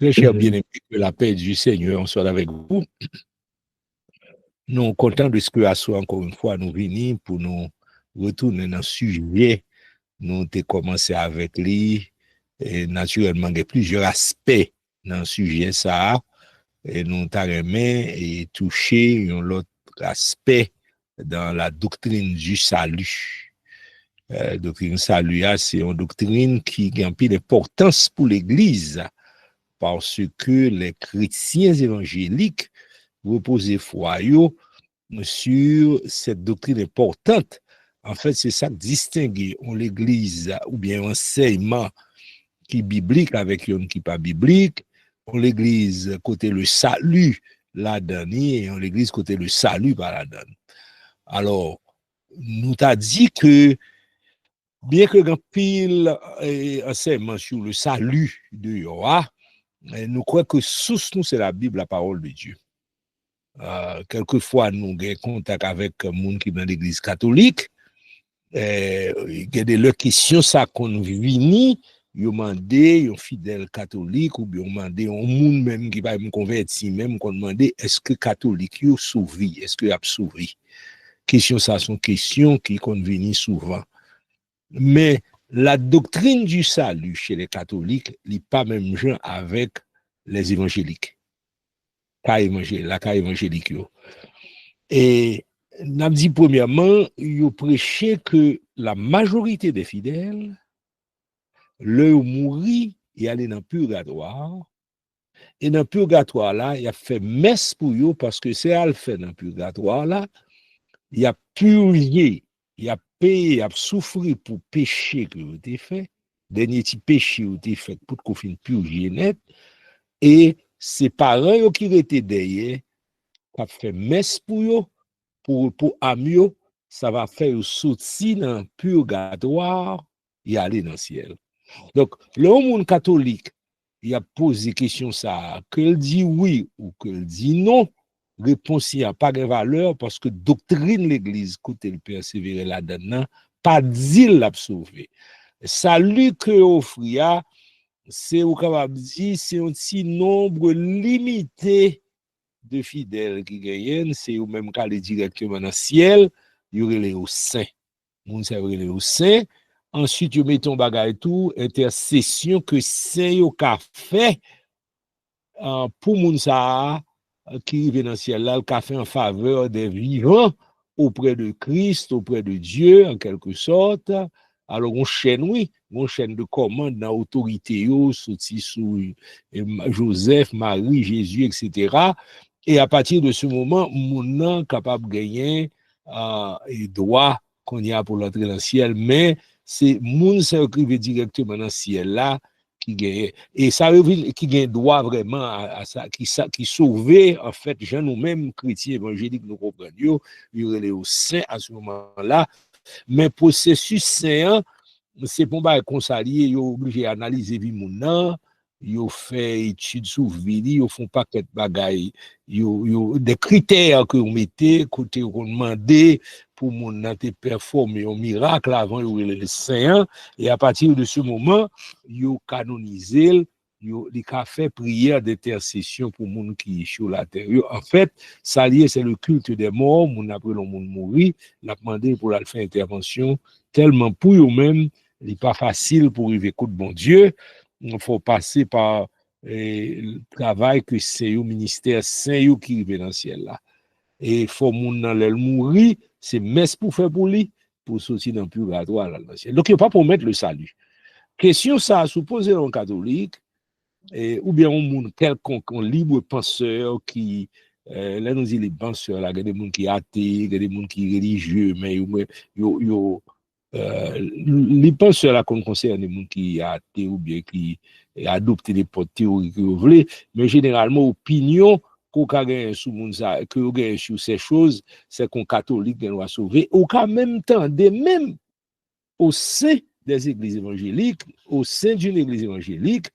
Très cher bien-aimé, que la paix du Seigneur soit avec vous. Nous sommes contents de ce que à soi encore une fois nous venons pour nous retourner dans le sujet. Nous avons commencé avec lui et naturellement il y a plusieurs aspects dans le sujet ça et nous avons aimé et touché l'autre aspect dans la doctrine du salut. Doctrine salut, c'est une doctrine qui a une pile d'importance pour l'Église parce que les chrétiens évangéliques reposent foi sur cette doctrine importante. En fait, c'est ça qui distingue l'Église ou bien enseignement qui est biblique avec un qui n'est pas biblique. L'Église côté le salut la donne et l'Église côté le salut par la donne. Alors, nous t'a dit que bien que grand pile enseignement sur le salut de Yoah, nous croyons que source nous c'est la Bible, la parole de Dieu. Quelquefois nous avons contact avec les gens qui sont dans l'église catholique. Il y a des questions ça qu'on vient, ils demandent un fidèle catholique ou bien demandent un monde même qui va me convertir même qu'on demande est-ce que catholique est sauvé, est-ce que a sauvé. Question ça sont questions qui conviennent souvent. Mais la doctrine du salut chez les catholiques n'est pas même genre avec les évangéliques. La cas évangélique. Et n'a dit premièrement, il prêché que la majorité des fidèles, leur mourir et aller dans le purgatoire. Et dans le purgatoire là, il a fait messe pour eux parce que c'est à le faire dans le purgatoire là, il a purgé, il a payé, il a souffert pour péché que vous avez fait, dernier petit péché que vous avez fait pour qu'on finisse purger net. Et ses parents qui étaient derrière, qui ont fait messe pour eux, pour amio, ça va faire sortir dans le purgatoire et aller dans le ciel. Donc, le monde catholique, il a posé question ça, qu'elle dit oui ou qu'elle dit non, réponse n'y a pas de valeur parce que doctrine l'Église, côté le persévérer là-dedans, pas dit l'a sauvé. Salut que offria, c'est au capable dire, c'est un petit nombre limité de fidèles qui gagnent, c'est au même cas directement dans le ciel, il y aurait les saints. Moun sa les saints. Ensuite, you mettons bagay tout, intercession que saint yo ka fait pour moun sa qui rive dans le ciel là, ka fait en faveur des vivants auprès de Christ, auprès de Dieu en quelque sorte. Alors on chaîne de commande dans autorité yo sorti sous Joseph, Marie, Jésus, etc. Et à partir de ce moment, moun nan capable gagner et droit qu'on y a pour l'entrée dans le ciel, mais c'est moun qui écrivent directement dans le ciel là qui gagne. Et ça veut dire qui gagne droit vraiment à ça, qui sauver en fait, gens nous-mêmes chrétiens évangéliques nous comprenons, il y aurait les saints à ce moment-là, mais processus saint, c'est pour pas consalier, il est obligé d'analyser vie moun nan, yo fait étude sur vie, yo font paquet bagaille, yo des critères que vous mettez côté qu'on demandait pour mon te performer un miracle avant le saint et à partir de ce moment yo canonisé yo les ka fait prière d'intercession pour moun qui sur la terre. En fait, ça lié c'est le culte des morts, moun après le monde mourir, l'a demandé pour la faire intervention tellement pour eux même, il n'est pas facile pour arriver côté bon Dieu. Il faut passer par le travail que c'est au ministère saint qui arrive dans le ciel là. Et il faut moun nan lèl mourir, c'est messe pour faire pour lui, pour sortir dans le purgatoire là dans le ciel. Donc il n'y a pas pour mettre le salut. Question ça, supposer un catholique, ou bien un moun quelconque, un libre penseur qui, là nous dit les penseurs là, il y a des moun qui athées, il y a des moun qui religieux, mais les penseurs là qu'on concerne des gens qui athées ou bien qui adoptent des théories que vous voulez, mais généralement opinion qu'on gagne sur ça, que vous gagnez sur ces choses, c'est qu'on catholique doit sauver. Au cas même temps, même au sein des églises évangéliques, au sein d'une église évangélique,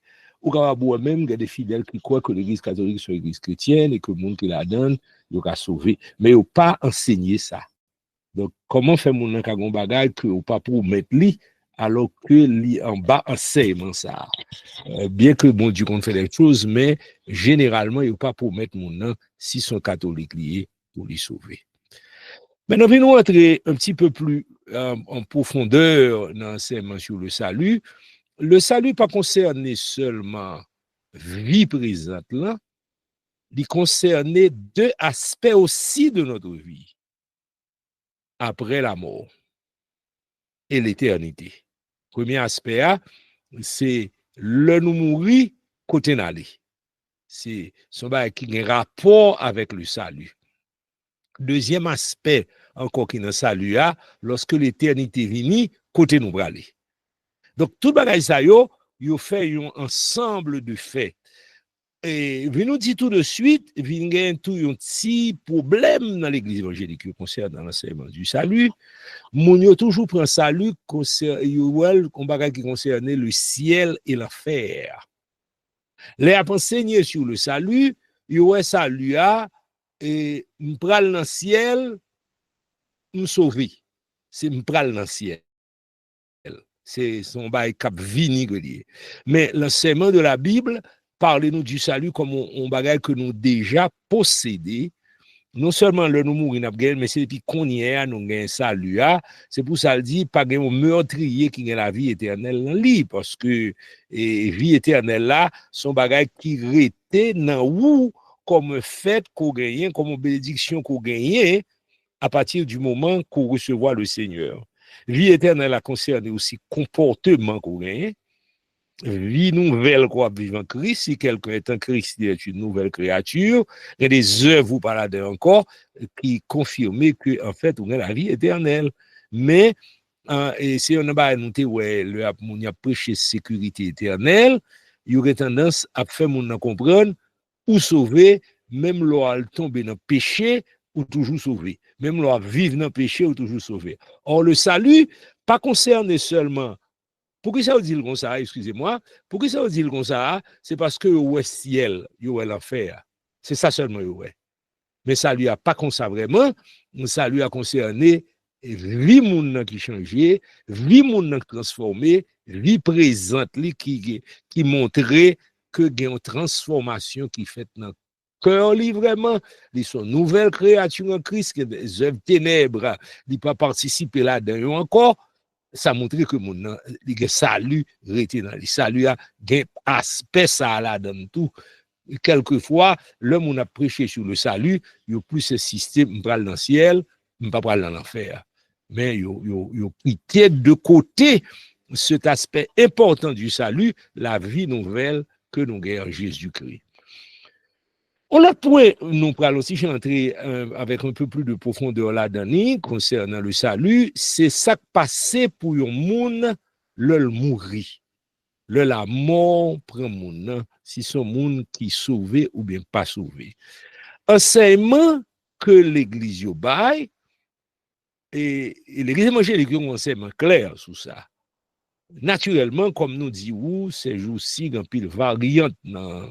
au cas même il y a des fidèles qui croient que l'église catholique soit une église chrétienne et que le monde qui la donne, il va sauver. Mais il ne pas enseigner ça. Donc, comment faire mon kagon bagay que ou pas pour mettre li alors que li en bas enseignement ça. Bien que bon Dieu qu'on fait des choses, mais généralement, il ne pas pour mettre mon nom si son catholique lié pour les sauver. Maintenant, venons entrer un petit peu plus en profondeur dans l'enseignement sur le salut. Le salut pas concerné seulement vie présente là, il concernait deux aspects aussi de notre vie après la mort et l'éternité. Premier aspect, c'est le nous mourir côté n'aller. C'est son bail qui a un rapport avec le salut. Deuxième aspect, encore qui dans salut, lorsque l'éternité vient, côté nous aller. Donc, tout bagage ça yo fait un ensemble de faits. Et vi nous dit tout de suite, vi gen tout un petit problème dans l'église évangélique concernant l'enseignement du salut. Moun yo toujours prend salut comme bagage qui concernait le ciel et l'enfer. Les a enseigné sur le salut, yo salut a et m'pral dans ciel, m'sauver. C'est m'pral dans ciel. C'est son bail cap vini. Mais l'enseignement de la Bible, parlez-nous du salut comme un bagage que nous déjà possédé. Non seulement le nous mourir, mais c'est depuis qu'on y est, nous avons un salut. C'est pour ça qu'il dit, pas un meurtrier qui a la vie éternelle dans lui, parce que vie éternelle là, son bagage qui rete dans ou comme fait qu'on gagne, comme bénédiction qu'on gagne à partir du moment qu'on recevra le Seigneur. Vie éternelle a concerné aussi comportement qu'on gagne. Vie nouvelle qu'on vit en Christ. Si quelqu'un est en Christ, il est une nouvelle créature. Il y a des œuvres par là encore qui confirment que en fait, on a la vie éternelle. Mais et si on a noté ouais, le a prêché sécurité éternelle, il y aurait tendance à faire mon comprendre ou sauver, même lorsqu'il tombe dans le péché, ou toujours sauvé. Même lorsqu'il vit dans le péché, ou toujours sauvé. Or, le salut, pas concerné seulement. Pourquoi ça veut dire comme ça, excusez-moi? Pourquoi ça veut dire comme ça? C'est parce que le ciel, il y a l'enfer. C'est ça seulement, ouais. Mais ça lui a pas comme ça vraiment. Ça lui a concerné vie moun qui changeait, vie moun qui transformé, vie présente qui montrait que il y a une transformation qui fait dans cœur vraiment, ils sont nouvelles créatures en Christ, que des œuvres ténèbres, ils pas participer là-dedans encore. Ça montre que mon salut rete dans le salut a un aspect ça là dans tout. Quelquefois l'homme on a prêché sur le salut, il y a plus ce système pral dans le ciel, pas pral dans l'enfer. Mais yo quitté de côté cet aspect important du salut, la vie nouvelle que nous gagnons en Jésus-Christ. On a point, nous parlons aussi, j'ai entré avec un peu plus de profondeur là-dedans, concernant le salut, c'est ça qui passait pour un monde, le mourir. Le la mort prend monde, si son monde qui sauvé ou bien pas sauvé. Enseignement que l'église yo bail, et l'église évangélique a un enseignement clair sur ça. Naturellement, comme nous disons, ces jours-ci, il y a une variante dans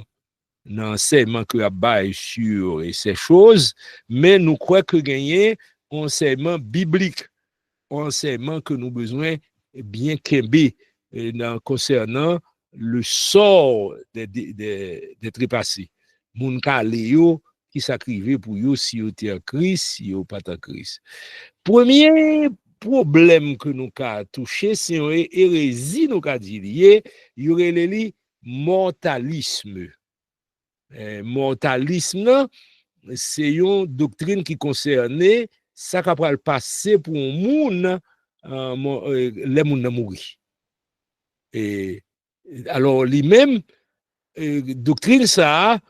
l'enseignement que a bail sur ces choses, mais nous croyons que gagner un enseignement biblique, un enseignement que nous besoin bien kembe concernant le sort des trépassés. Moun ka léo qui sacrifié pour yo si yo te en Christ, si yo pas en Christ. Premier problème que nous ka touché, c'est une hérésie nous ka dit lié, y aurait le mortalisme. Mortalisme, c'est une doctrine qui concernait ça qui va passer pour un monde, les gens mourir. Et alors, lui-même, doctrine ça,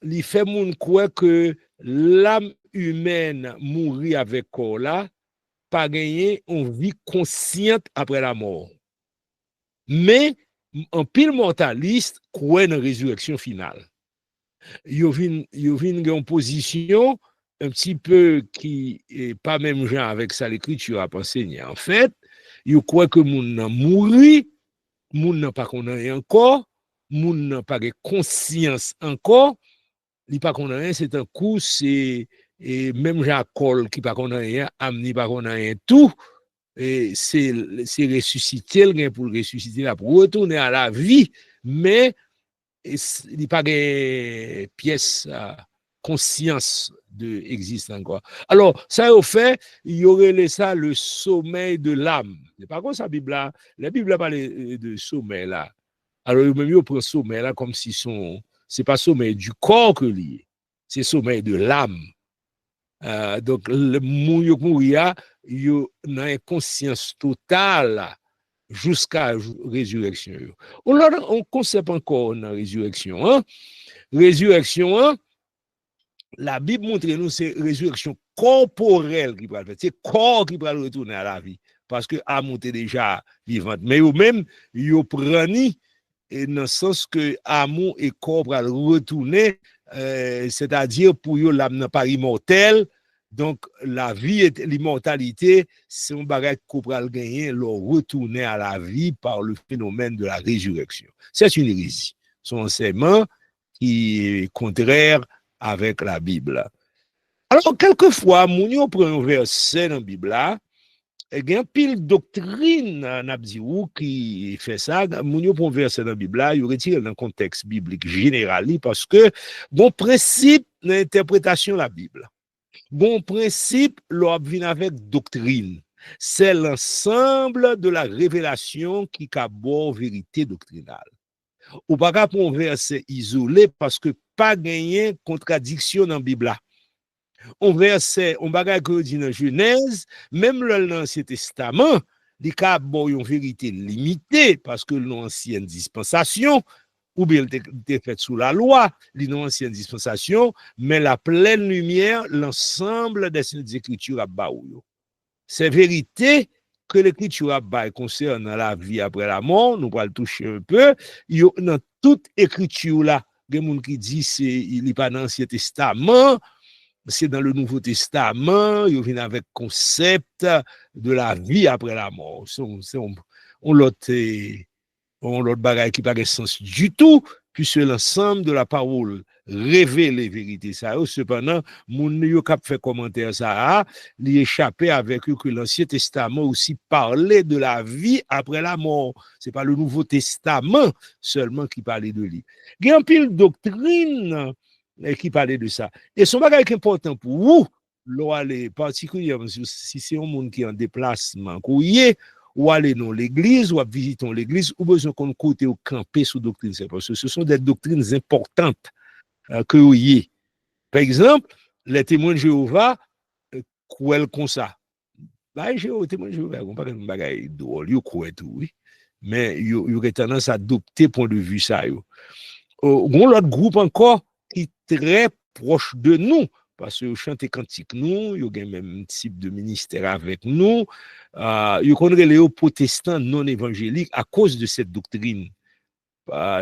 il fait moun croire que l'âme humaine mourir avec corps là, pas gagner une vie consciente après la mort. Mais, en pile mortaliste, croit dans la résurrection finale. Yo vin une position un petit peu qui est pas même genre avec ça l'écriture a enseigné. En fait, yo croit que moun nan mouri, moun nan pas connaît encore, moun nan pas de conscience encore, li pas connaît c'est un coup c'est et même Jacques qui pas connaît rien, Amni pas connaît tout et c'est ressusciter le gain pour ressusciter là pour retourner à la vie, mais il n'y a pas de pièce conscience de existe encore. Alors, ça au fait, il y aurait ça le sommeil de l'âme. C'est pas comme ça, la Bible parle de sommeil là. Alors, même il prend sommeil là comme si c'est pas sommeil du corps que lié, c'est sommeil de l'âme. Donc, le mourir, il a une conscience totale jusqu'à la résurrection. On concept encore dans la résurrection. Hein? Résurrection, hein? La Bible montre nous c'est résurrection corporelle qui va le faire. C'est corps qui va retourner à la vie. Parce que âme est déjà vivante. Mais eux même, ils prennent et dans le sens que amour et corps va retourner, c'est-à-dire pour eux, l'âme n'est pas immortelle. Donc, la vie et l'immortalité, c'est un bagage qu'on va gagner, leur retourner à la vie par le phénomène de la résurrection. C'est une hérésie. Son enseignement qui est contraire avec la Bible. Alors, quelquefois, Mounio prend un verset dans la Bible, il y a une pile doctrine qui fait ça. Mounio prend un verset dans la Bible, il retire dans le contexte biblique général parce que bon principe d'interprétation de la Bible. Bon principe, l'on vient avec doctrine. C'est l'ensemble de la révélation qui cabot vérité doctrinale. Ou pas pour un verset isolé parce que pas gagné contradiction dans la Bible. On verset, on bagage que dit dans Genèse, même l'Ancien Testament, il y a une vérité limitée parce que l'ancienne dispensation, ou bien il était fait sous la loi, l'ancienne dispensation, mais la pleine lumière, l'ensemble des Écritures à Baouyo. C'est vérité que l'Écriture à Baouyo concerne la vie après la mort, nous allons le toucher un peu, dans toute Écriture là, il y a des gens qui disent qu'il n'est pas dans l'Ancien Testament, c'est dans le Nouveau Testament, il vient avec le concept de la vie après la mort. On l'autre bagaille qui n'a pas de sens du tout, puisque l'ensemble de la parole révèle les vérités. Ça, cependant, mon yo cap fait commentaire ça, il échappé avec eux que l'Ancien Testament aussi parlait de la vie après la mort. C'est pas le Nouveau Testament seulement qui parlait de lui. Il y a un pile doctrine qui parlait de ça. Et son bagage qui est important pour vous, particulièrement si c'est un monde qui est en déplacement, ou aller dans l'église, ou visiter l'église, ou besoin qu'on côté ou camper sous doctrine. Parce que ce sont des doctrines importantes que vous y. Par exemple, les témoins de Jéhovah, croient comme ça. Bah, témoins de Jéhovah, on pas un bagage drôle, ils croient tout, oui. Mais ils ont tendance à adopter point de vue ça. L'autre groupe encore qui est très proche de nous, parce que chante cantique nous, il y a même type de ministère avec nous, il connaît les protestants non évangéliques à cause de cette doctrine.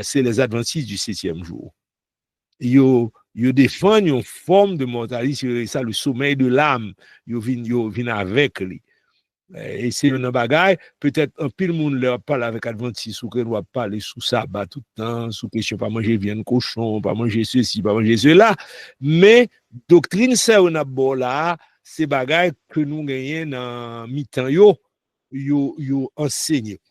C'est les adventistes du 7e jour. Ils défendent une forme de mortalité, ça le sommeil de l'âme, ils viennent avec lui. Et c'est un bagage, peut-être un pile monde leur parle avec adventiste ou que doit parler sous sabbat tout le temps, sous question pas manger viande cochon, pas manger ceci, pas manger cela, mais doctrine ça on a bon là, c'est bagage que nous gagnons dans mi-temps yo enseigné.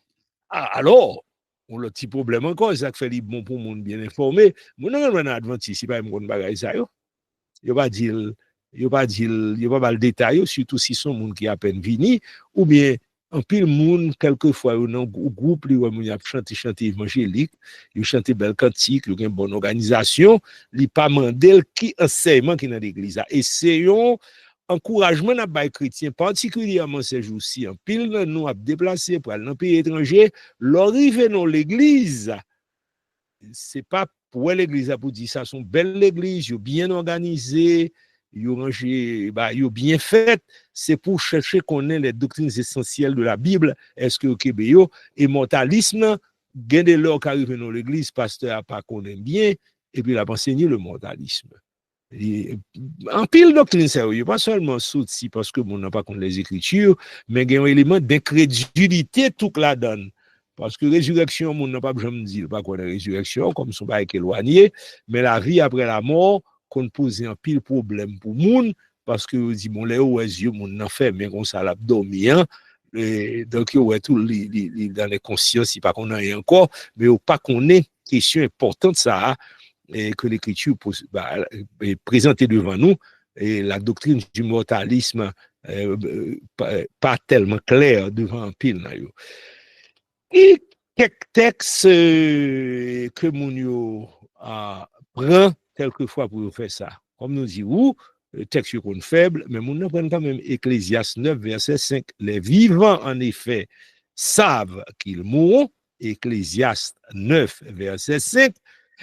Alors, on a un petit problème encore, ça fait les bon pour monde bien informé, mon non adventiste, c'est pas un bagage ça yo. Yo pas dire il pas le détail, surtout si son monde qui à peine vini, ou bien en pile monde quelquefois dans groupe li ou y a chanter évangélique, il chanter belle cantique, il y a une bonne organisation, li pas mandel qui enseignement qui dans l'église. Et c'est un encouragement à bail chrétien particulièrement ces jours-ci, en pile nous a déplacé pour aller dans pays étranger, l'arrivée dans l'église. C'est pas pour l'église pour dire ça, sont belles églises, bien organisées, rangé, bien fait, c'est pour chercher qu'on ait les doctrines essentielles de la Bible. Est-ce que Québec et mortalisme, gagner l'heure qui arrive dans l'église, pasteur a pas qu'on aime bien, et puis il a enseigné le mortalisme. En pile doctrine sérieux, pas seulement souci parce que mon n'a pas contre les Écritures, mais il y a un élément d'incrédulité tout que la donne. Parce que résurrection, mon n'a pas besoin de dire pas qu'on est résurrection, comme son bail éloigné, mais la vie après la mort, qu'on pose un pile problème pour moun, parce que dit bon les yeux moun n'a fait mais comme ça l'a dormi hein, Et donc, ouais, tout dans les consciences, si pas qu'on a encore, mais au pas qu'on est, question importante ça, et que l'écriture est présentée devant nous, et la doctrine du mortalisme pas tellement claire devant un pile. Et quelques textes que mon prend quelquefois pour faire ça. Comme nous dit, texte qu'on faible, mais mon prend quand même Ecclésiaste 9, verset 5. Les vivants, en effet, savent qu'ils mourront. Ecclésiaste 9, verset 5.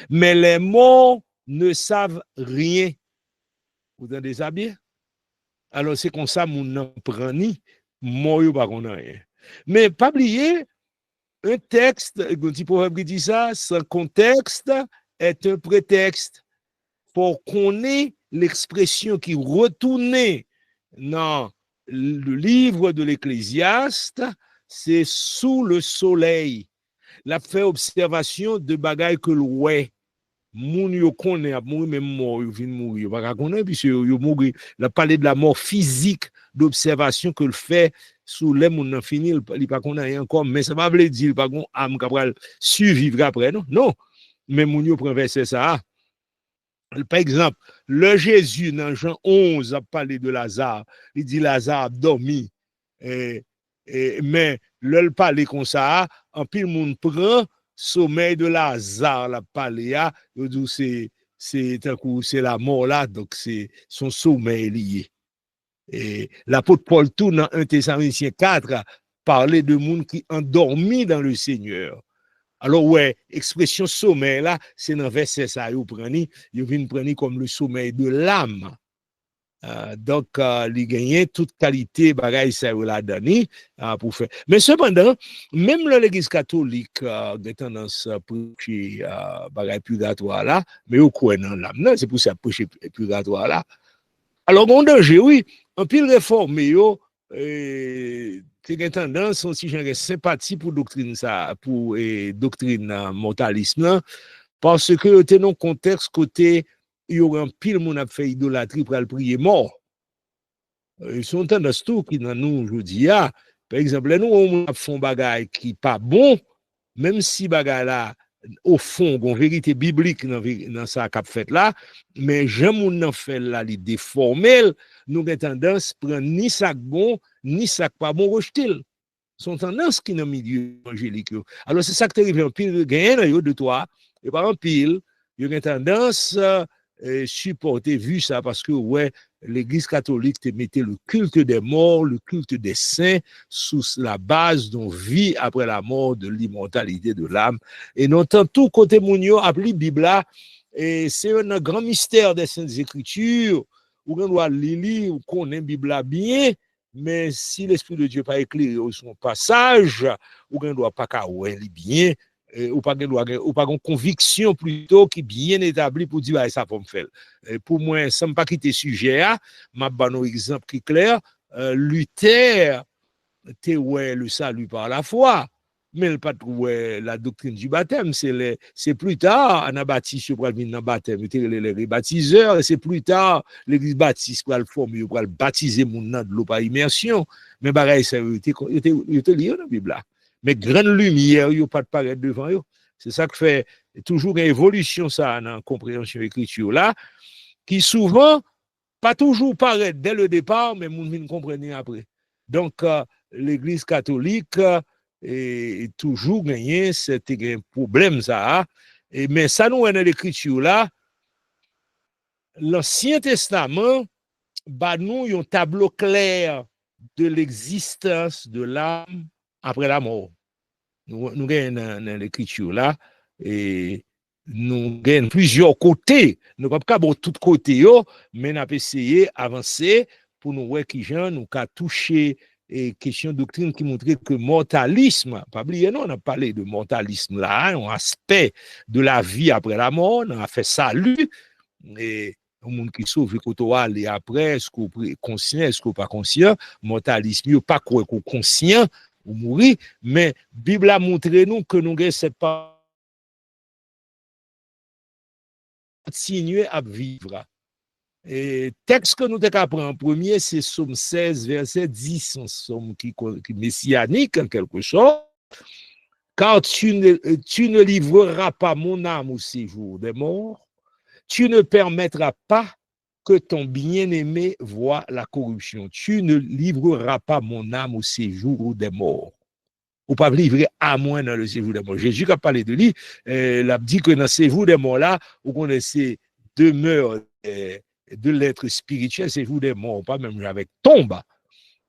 Mais les morts ne savent rien. Vous entendez ça bien? Alors, c'est comme ça, mon n'en prend ni, mort, pas qu'on a rien. Mais pas oublier, un texte, un petit proverbe qui dit ça, sans contexte est un prétexte pour qu'on ait l'expression qui retournait dans le livre de l'Ecclésiaste, c'est sous le soleil. La fait observation de bagailles que l'ouest. Moun yo connaît a mourir même mort yo vinn mourir pas connaît puisque yo mourir la parler de la mort physique d'observation que le fait sous les moun nan fini il pas connaît encore mais ça pas veut dire pas gon âme capable survivre après non mais moun yo prend verset ça par exemple le Jésus dans Jean 11 a parlé de Lazare il dit Lazare a dormi mais le parler comme ça en pile moun prend sommeil de Lazare la paléa c'est la mort là donc c'est son sommeil lié et l'apôtre Paul tout dans 1 Thessaloniciens 4 parlait de monde qui endormi dans le Seigneur. Alors ouais, expression sommeil là, c'est dans verset ça vous prenez, vous venez prendre comme le sommeil de l'âme. Donc, il gagne toute qualité, bagaille, ça l'a donné pour faire. Mais cependant, même l'Église catholique a tendance à prêcher bagaille purgatoire là, mais au coin dans l'âme, c'est pour ça prêcher purgatoire là. Alors, on danger, oui, en pile réformé, c'est une tendance, si j'ai sympathie pour doctrine ça, pour doctrine mortalisme, parce que c'est dans un contexte côté il y aura un pile moun a fait idolâtrie pour le prier mort. Ils sont tendance tout qui dans nous aujourd'hui. Par exemple, nous on font bagaille qui pas bon, même si bagaille là au fond une vérité biblique dans ça qu'a fait là, mais j'aime moun nan fait là li déformé, nous avons tendance prendre ni ça bon ni ça pas bon rejeter. Sont tendance qui dans milieu évangélique. Alors c'est ça que arrive en pile gain de toi et par en pile, il y a tendance supporter, vu ça, parce que ouais, l'Église catholique te mettait le culte des morts, le culte des saints, sous la base d'une vie après la mort, de l'immortalité de l'âme. Et non tant tout côté mounio appelé Bible, et c'est un grand mystère des Saintes Écritures, où on doit lire, ou qu'on aime Bible bien, mais si l'Esprit de Dieu n'est pas éclairé au son passage, ou on ne doit pas qu'à bien, ou pas une conviction plutôt qui est bien établie pour dire ça pour me faire. Pour moi, ça ne pas quitter le sujet, m'a donné un exemple qui est clair. Luther, le salut par la foi, mais pas la doctrine du baptême. C'est plus tard, Anabaptiste pour venir dans le baptême, les baptiseurs, et c'est plus tard, l'église baptiste pour le former, pour le baptiser mon nom de l'eau par immersion. Mais pareil, ça a été lié dans la Bible. Mais grande lumière, il n'y a pas de paraître devant eux. C'est ça qui fait toujours une évolution, ça, dans la compréhension de l'écriture là, qui souvent, pas toujours paraît dès le départ, mais moun vient comprendre après. Donc, l'Église catholique est toujours gagné cet problème, ça. Mais ça, nous, dans l'écriture là, l'Ancien Testament, bah, nous, un tableau clair de l'existence de l'âme après la mort. Nous avons dans l'écriture là, et nous avons plusieurs côtés. Nous ne pouvons pas avoir tous côtés, mais nous avons essayé d'avancer pour nous voir qui nous avons touché et question de doctrine qui montrait que mortalisme, pas oublier, non, on a parlé de mortalisme là, un aspect de la vie après la mort, on a fait salut, et le monde qui sauve le et après, est-ce qu'on est conscient, est-ce qu'on n'est pas conscient, mortalisme, il n'y a pas quoi qu'on conscient, ou mourir, mais Bible a montré nous que nous avons cette continuer à vivre. Et texte que nous avons en premier, c'est Somme 16, verset 10, un somme qui messianique en quelque sorte. Car tu ne livreras pas mon âme au séjour des morts, tu ne permettras pas que ton bien-aimé voie la corruption. Tu ne livreras pas mon âme au séjour des morts. Ou pas livrer à moins dans le séjour des morts. Jésus a parlé de lui, il a dit que dans le séjour des morts là, vous connaissez demeure de l'être spirituel, séjour des morts, pas même avec tombe.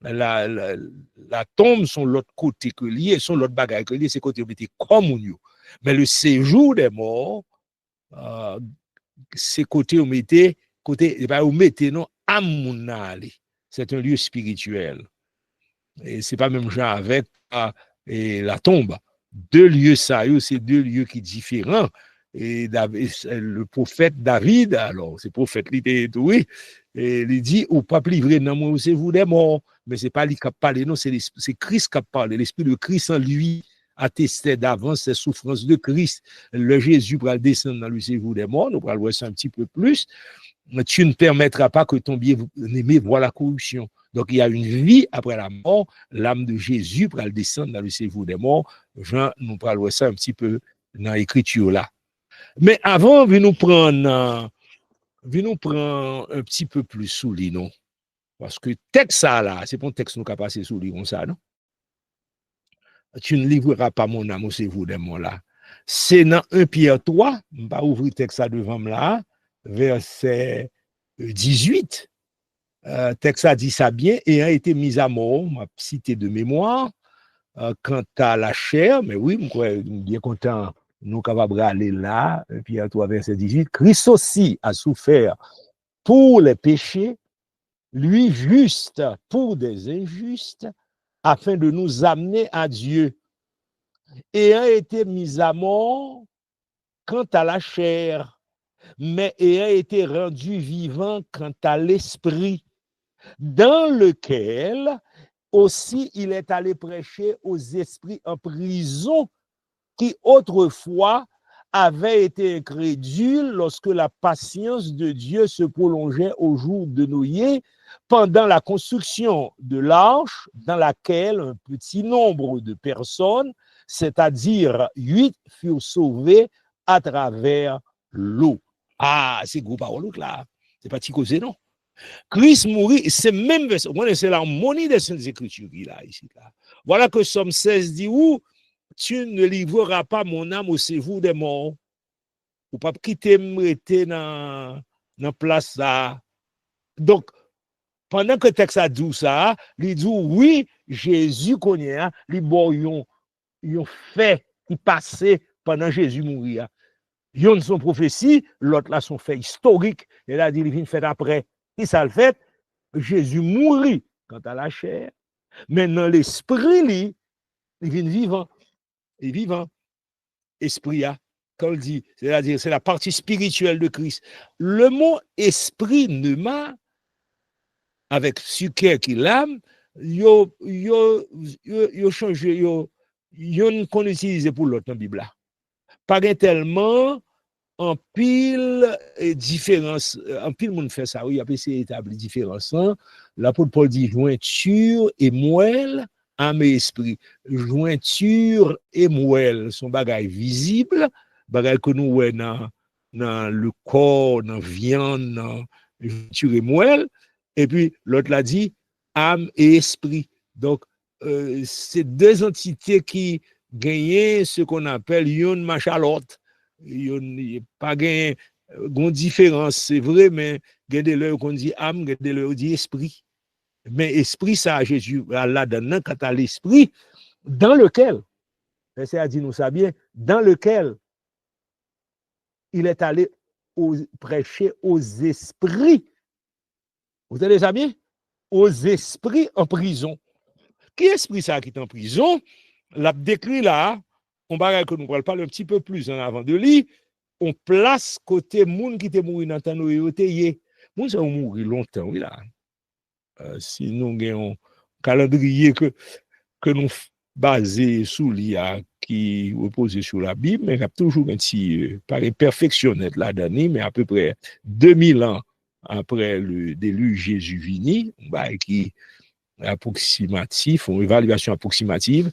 La tombe sont l'autre côté que lié, sont l'autre bagaille que lié, c'est côté où était communion. Mais le séjour des morts, c'est côté où mettez côté où mettez non amounali. C'est un lieu spirituel. Et c'est pas même genre avec et la tombe. Deux lieux ça, c'est deux lieux qui sont différents. Et le prophète David, alors c'est prophète l'idée oui, et il dit au pas livré dans moi c'est vous des morts, mais c'est pas lui qui a parlé, non, c'est Christ qui a parlé, l'esprit de Christ en lui attestait d'avance ces souffrances de Christ. Le Jésus va descendre dans le séjour des morts, nous allons voir ça un petit peu plus. Tu ne permettras pas que ton bien-aimé voie la corruption. Donc, il y a une vie après la mort. L'âme de Jésus va descendre dans le séjour des morts. Jean, nous allons voir ça un petit peu dans l'écriture là. Mais avant, nous prendre un petit peu plus sous lui, non? Parce que texte ça là, c'est pas un texte nous qui a passé sous lui comme ça, non? Tu ne livreras pas mon âme au séjour des morts là. C'est dans 1 Pierre 3, je ne vais pas ouvrir le texte ça devant moi là, verset 18. Texte a dit ça bien, et a été mis à mort, m'a cité de mémoire, quant à la chair, mais oui, je suis bien content, nous capables d'aller là, Pierre 3, verset 18, Christ aussi a souffert pour les péchés, lui juste pour des injustes, afin de nous amener à Dieu, et a été mis à mort quant à la chair, mais ayant été rendu vivant quant à l'esprit, dans lequel aussi il est allé prêcher aux esprits en prison qui autrefois avaient été incrédules lorsque la patience de Dieu se prolongeait au jour de Noé pendant la construction de l'arche dans laquelle un petit nombre de personnes, c'est-à-dire 8, furent sauvées à travers l'eau. Ah, c'est gros parole là. C'est pas petit causé, non? Christ mourit, c'est même verset, c'est l'harmonie des Saintes Écritures qu'il a ici. Là. Voilà que Somme 16 dit où tu ne livreras pas mon âme au séjour des morts. Ou pas quitter m'arrêter dans place ça. Donc, pendant que le texte a dit ça, il dit oui, Jésus connaît, les boyons, ils ont fait, ils passaient pendant Jésus mourir. Ils ont son prophétie, l'autre là son fait historique, et là, il vient faire après. Et ça le fait, Jésus mourit quant à la chair, mais dans l'esprit, il vient vivant. Et vivant. Esprit, quand on dit, c'est-à-dire, c'est la partie spirituelle de Christ. Le mot esprit pneuma, avec sucre qui l'âme, yo changé, yo qu'on utilise pour l'autre dans la Bible. Pas tellement en pile différence, en pile monde fait ça, oui, après c'est établi différence. L'apôtre Paul dit jointure et moelle, âme et esprit. Jointure et moelle sont bagailles visibles, bagailles que nous voyons dans le corps, dans la viande, dans jointure et moelle. Et puis l'autre l'a dit âme et esprit. Donc, c'est deux entités qui gagnent ce qu'on appelle une marche à l'autre. Il n'y a pas de différence, c'est vrai, mais il y a des gens qui dit âme, il y a des gens qui dit esprit. Mais esprit, ça, Jésus, là, dans quand à l'esprit, dans lequel, c'est à dire nous ça bien, dans lequel il est allé prêcher aux esprits. Vous entendez ça bien? Aux esprits en prison. Qui esprit ça qui est en prison? L'a décrit là, on va que nous parle un petit peu plus en avant de lui. On place côté moun qui te mouri dans temps nous yoté moun ça mouri longtemps oui là si nous avons un calendrier que nous basé sous l'IA qui repose sur la Bible mais il y a toujours un petit pareil perfectionné là dedans mais à peu près 2000 ans après le déluge Jésus vini, bah, qui approximatif, une évaluation approximative,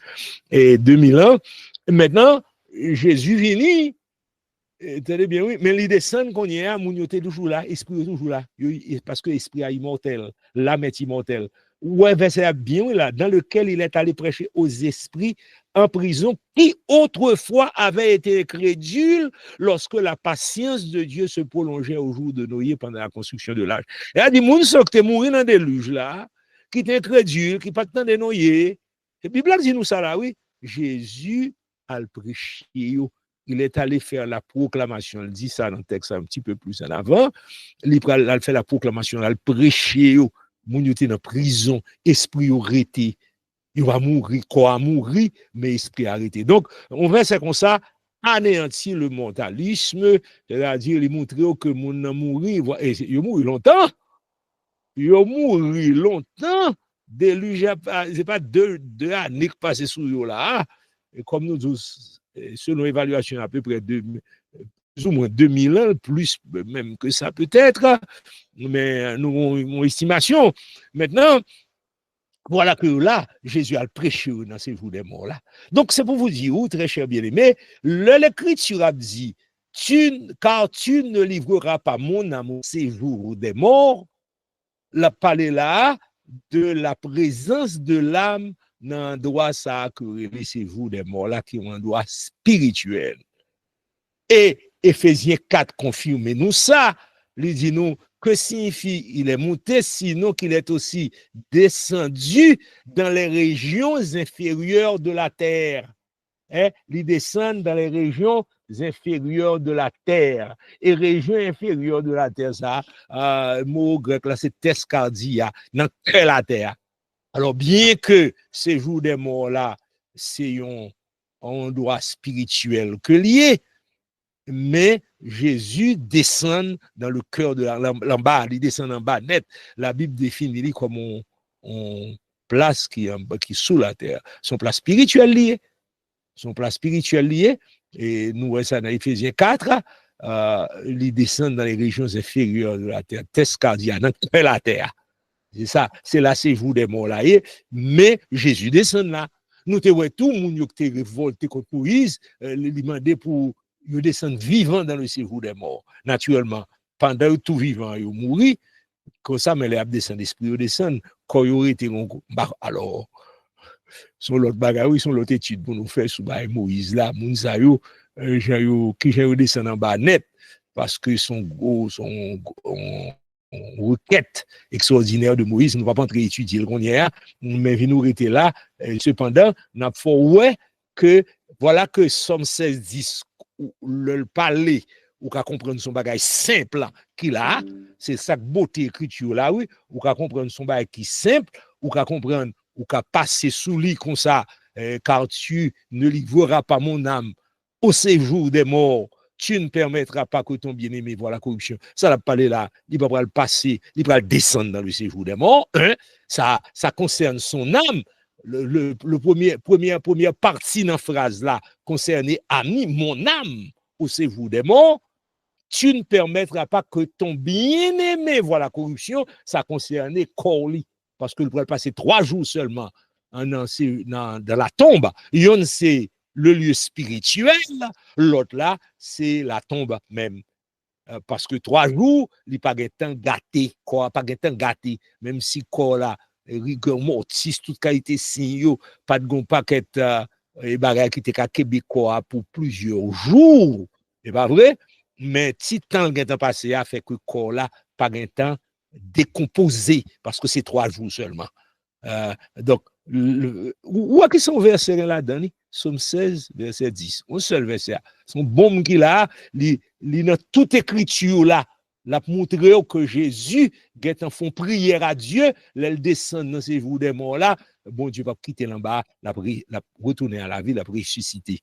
et 2000 ans. Maintenant, Jésus vini, tenez bien, oui, mais les descend qu'on y a, mon yoté toujours là, esprit est toujours là, parce que l'esprit est immortel, l'âme est immortelle. Ouais, verset bien là, dans lequel il est allé prêcher aux esprits en prison qui autrefois avaient été crédules lorsque la patience de Dieu se prolongeait au jour de Noé pendant la construction de l'âge. Il a dit, moun qui est mort dans le déluge là, qui était crédule, qui pas de temps de Noé. Et puis, Bible dit nous ça là, oui. Jésus a le prêché, il est allé faire la proclamation, il dit ça dans le texte un petit peu plus en avant, il a fait la proclamation, il a prêché, moun yote dans prison, esprit arrêté, il va mourir, quoi mourir, mais esprit arrêté. Donc, on va c'est comme ça, anéantir le mentalisme, c'est-à-dire, il montre que moun nan mourir, il mourit longtemps, déluge, c'est pas deux années qui passent sous eux là, et comme nous tous, selon l'évaluation, à peu près plus ou moins 2000 ans, plus même que ça peut-être, mais nous avons une estimation. Maintenant, voilà que là, Jésus a prêché dans ces jours des morts là. Donc, c'est pour vous dire, très cher bien-aimé, l'Écriture a dit, car tu ne livreras pas mon âme au séjour des morts, la parler là de la présence de l'âme dans un droit ça que les séjours des morts là qui ont un droit spirituel. Et Éphésiens 4 confirme nous ça, il dit nous que signifie il est monté, sinon qu'il est aussi descendu dans les régions inférieures de la terre. Il descend dans les régions inférieures de la terre. Et régions inférieures de la terre, ça, mot grec là, c'est tescardia, dans la terre. Alors, bien que ces jours des morts là, c'est un droit spirituel que lié, mais Jésus descend dans le cœur de l'en bas, il descend en bas net. La Bible définit comme on place qui est sous la terre, son place spirituelle liée. Son place spirituelle liée, et nous voyons ça dans Éphésiens 4, ils descendent dans les régions inférieures de la terre, tescardia, dans la terre. C'est ça, c'est là séjour des morts là, mais Jésus descend là. Nous te voyons tout le monde qui était révolté contre Moïse, lui demander pour ils descendent vivants dans le séjour des morts. Naturellement, pendant tout vivant, ils mourent, comme ça, mais les descendent, l'esprit descend, quand ils auraient été alors, son l'autre bagaille, son l'autre étude pour nous faire sous Moïse là, Mounsa yo, qui j'ai descend en bas net, parce que son gros, son requête extraordinaire de Moïse, nous ne va pas entrer étudier le qu'on y a, mais nous était là, cependant, n'a pas ouais que, voilà que Somme 16, 10, le parler, ou qu'à comprendre son bagage simple qu'il a, c'est ça beauté écriture là, oui, ou qu'à comprendre son bagage qui simple, ou qu'à comprendre, ou qu'à passer sous lui comme ça, car tu ne livreras pas mon âme au séjour des morts, tu ne permettras pas que ton bien-aimé voie la corruption. Ça l'a parlé là, il va le passer, il va le descendre dans le séjour des morts, hein? Ça concerne son âme. Le première partie dans la phrase là concernait ami, mon âme au séjour des morts. Tu ne permettras pas que ton bien-aimé voie la corruption. Ça concernait Corly, parce que le pourrait passer 3 jours seulement dans la tombe. Yon c'est le lieu spirituel, l'autre là c'est la tombe même. Parce que 3 jours, il n'y a pas de temps gâté, pas de temps gâté, même si corps là rigueur mortis, toute qualité signaux, pas de gon paquet et bagay qui était québécois pour plusieurs jours. C'est pas vrai? Mais si temps est passé a fait que corps là pas de temps décomposé parce que c'est 3 jours seulement. Donc où est-ce qu'on verset là-dedans? Somme 16, verset 10. Un seul verset. Son bon qu'il a, il dans toute écriture là, l'a montré que Jésus est en fond prière à Dieu, elle descend dans ces jours des morts là, bon Dieu va quitter l'en bas, la retourner à la vie, la ressusciter.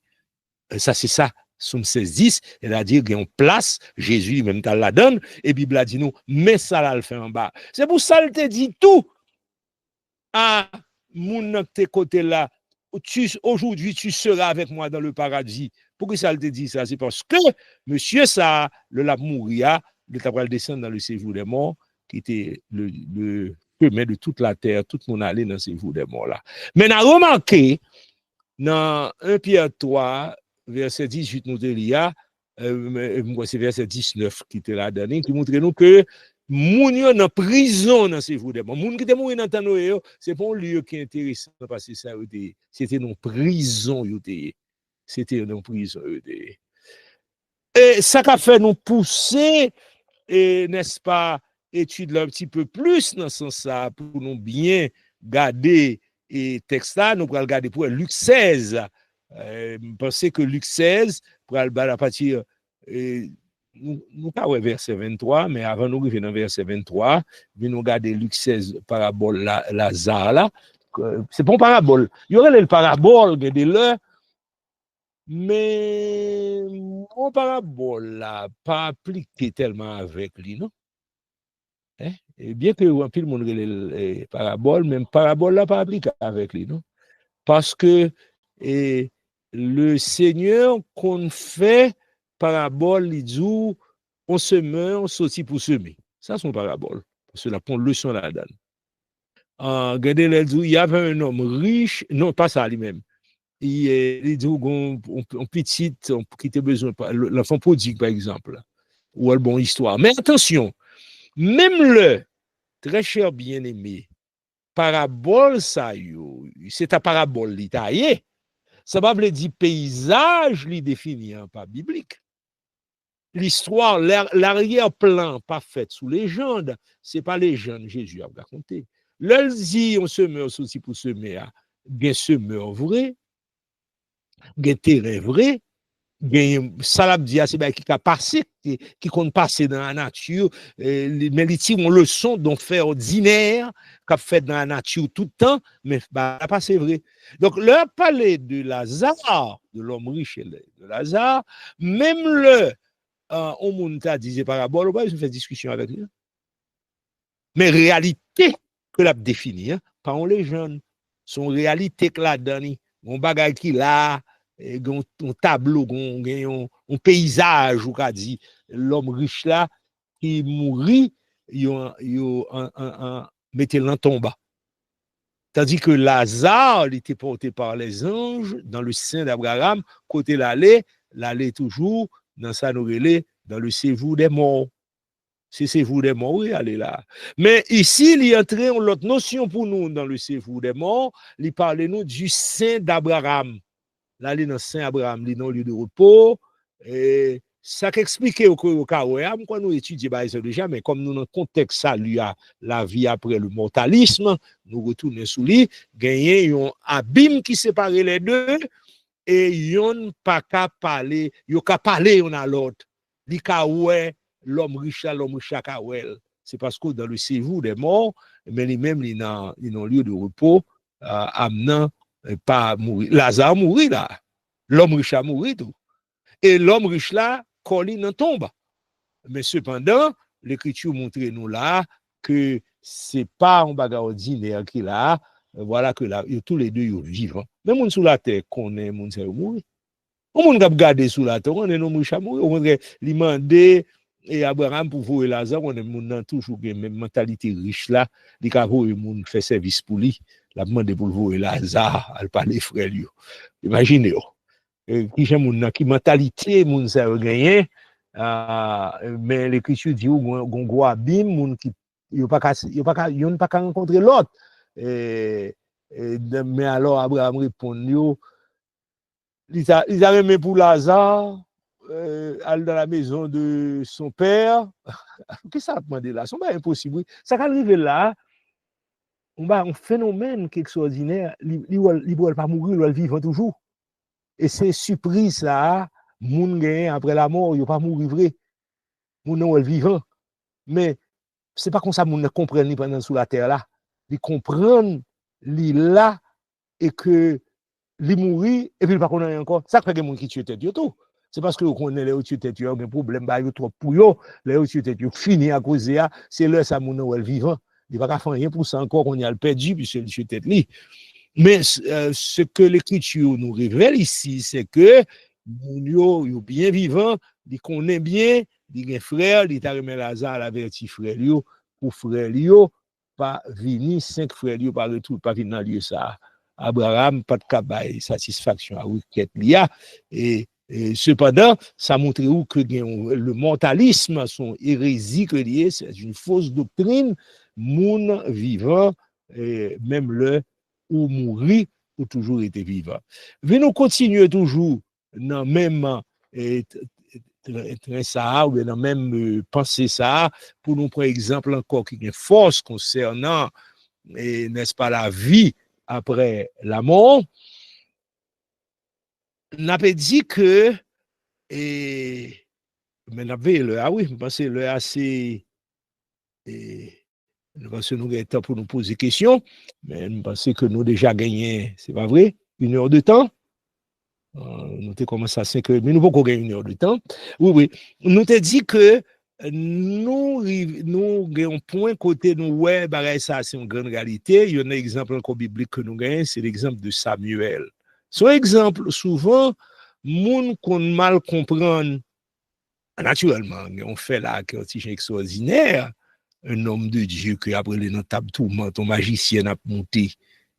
Ça c'est ça. Somme 16, 10, c'est-à-dire qu'il y a une place, Jésus même la donne, et Bible a dit nous, mais ça là le fait en bas. C'est pour ça qu'il te dit tout. Ah, mon tes côté là, aujourd'hui tu seras avec moi dans le paradis. Pourquoi ça te dit ça? C'est parce que monsieur ça, le l'a mourir, le tabral descendre dans le séjour des morts, qui était le chemin de toute la terre, tout le monde allait dans le séjour des morts là. Mais on a remarqué, dans 1 Pierre 3, verset 18, nous disons, c'est verset 19 qui était là dernier, qui montre nous que moun yo dans prison dans séjour des morts. Moun qui était mort dans Tanoé, c'est pas un lieu qui est intéressant parce que ça c'était dans prison c'était dans prison. Et ça a fait nous pousser, et n'est-ce pas, étude un petit peu plus dans ce sens pour nous bien garder et texte là, nous allons regarder pour Luc 16. Pensez que Luc 16, pour aller à partir, nous pas verset 23, mais avant nous arriver dans verset 23, nous regarder Luc 16, parabole Lazare là. C'est pas une parabole. Il y aurait le parabole, regardez le. Mais mon parabole là, pas appliqué tellement avec lui, non? Et bien que on pile monde les paraboles, même parabole là pas appliqué avec lui, non? Parce que le Seigneur qu'on fait parabole, il dit on se meurt, on sortit pour semer. Ça c'est une parabole. Parce que la prend leçon là-dedans. Regardez les dit il y avait un homme riche, non pas ça lui-même. Il dit on petit qui était besoin l'enfant prodigue par exemple ou une bonne histoire. Mais attention, même le très cher bien-aimé parabole ça yo, c'est ta parabole l'italie. Ça va veut dire paysage li défini pas biblique. L'histoire l'arrière-plan pas fait sous légende, c'est pas légende Jésus a raconté. L'el dit on se meurt aussi pour semer, bien semeur vrai. Gen terrain vrai, gen salab dia c'est ben qui a passé qui compte passer dans la nature, mais li tire une leçon d'on fait ordinaire qu'a fait dans la nature tout le temps, mais bah pas c'est vrai. Donc leur parler de Lazare, de l'homme riche et de Lazare, même le on monde t'a dit parabole, bah, je fais discussion avec lui. Mais réalité que l'a défini, hein, pas en légende, son réalité que la donne, on bagay qui là un tableau, un paysage, ou qu'a dit l'homme riche là qui mourit, mettez l'en tombe. Tandis que Lazare, il était porté par les anges dans le sein d'Abraham, côté l'aller toujours dans sa nouvelle, dans le séjour des morts. C'est séjour des morts, oui, allez là. Mais ici, il y a entré une autre notion pour nous dans le séjour des morts, il parle nous du sein d'Abraham. Là, il est dans Saint-Abraham, il est dans le lieu de repos. Et ça qu'explique au cas où nous étudions ça déjà, mais comme nous, dans le contexte, ça, lui, a la vie après le mortalisme, nous retournons sous lui, gagner un abîme qui sépare les deux, et yon pas qu'à parler, yon qu'à parler on à l'autre. Li ka ouais, l'homme riche, c'est parce que dans le séjour des morts, mais lui-même, il est dans un lieu de repos, amenant pas mourir. Lazare mourit là. L'homme riche a mouru tout. Et l'homme riche là, colline en tombe. Mais cependant, l'écriture montre nous là que c'est pas un bagage ordinaire qu'il a. Voilà que là, tous les deux ils vivent. Mais moun sous la terre connaît moun ça mourir. On moun k'ap garder sous la terre, on est non riche à mourir. On voudrait lui demander et Abraham pour voir Lazare, on est moun toujours même mentalité riche là, li ka voyer moun fait service pour lui. La demande pour voir Lazare, elle parle frère lui. Imaginez qui j'aime moun qui mentalité moun ça gagné mais l'écriture dit gon gros abîme moun qui yo pas rencontrer l'autre mais alors Abraham répond yo ils avaient mis pour Lazare aller dans la maison de son père. Qu'est-ce que ça a demandé là? C'est pas impossible. Ça va arriver là. On va un phénomène qui est extraordinaire. Il ne va pas mourir, il va vivre toujours. Et c'est surprise là. Moun gagne après la mort, il va pas mourir vrai. Moun non vivant. Mais c'est pas comme ça moun ne comprenne pendant sous la terre là. Il comprend li là et que li mourir et puis il pas connaît encore. Ça fait que moun qui tue tête tout. C'est parce que vous connaissez les autres têtes, il y a un problème, bah, il trop pour eux, les autres têtes, fini à cause de ça, c'est là, ça, mon Noël vivant. Il va pas faire rien pour ça encore, qu'on y a le perdu, puis c'est le tête li. Mais, ce que l'écriture nous révèle ici, c'est que, mon yo bien vivant, il connaît bien, il y a un frère, il t'a remis Lazare averti frère yo, pour frère yo, pas venir, 5 frères yo, pas retour, pas venir dans lieu ça. Abraham, pas de cabay, satisfaction à requête liya, et cependant, ça montre où que le mentalisme, son hérésie que lié, c'est une fausse doctrine, moun vivant, même le ou mourir, ou toujours été vivant. Nous continuer toujours dans même ça, ou dans même penser ça, pour nous prendre exemple encore qui a une force concernant, n'est-ce pas, la vie après la mort. N'a pas dit que, mais n'a pas ah oui, je pense que le assez, parce que nous avons temps pour nous poser des questions, mais je pense que nous déjà gagné, c'est pas vrai, 1 heure de temps. Nous avons commencé à 5 heures, mais nous avons gagné 1 heure de temps. Oui, oui. Nous avons dit que nous avons un point côté nous, ouais, ça c'est une grande réalité. Il y a un exemple encore biblique que nous gagnons, c'est l'exemple de Samuel. Son exemple, souvent, moun qu'on mal comprendre, naturellement, on fait là un petit extraordinaire, un homme de Dieu qui après les notables tourment, ton magicien a monté.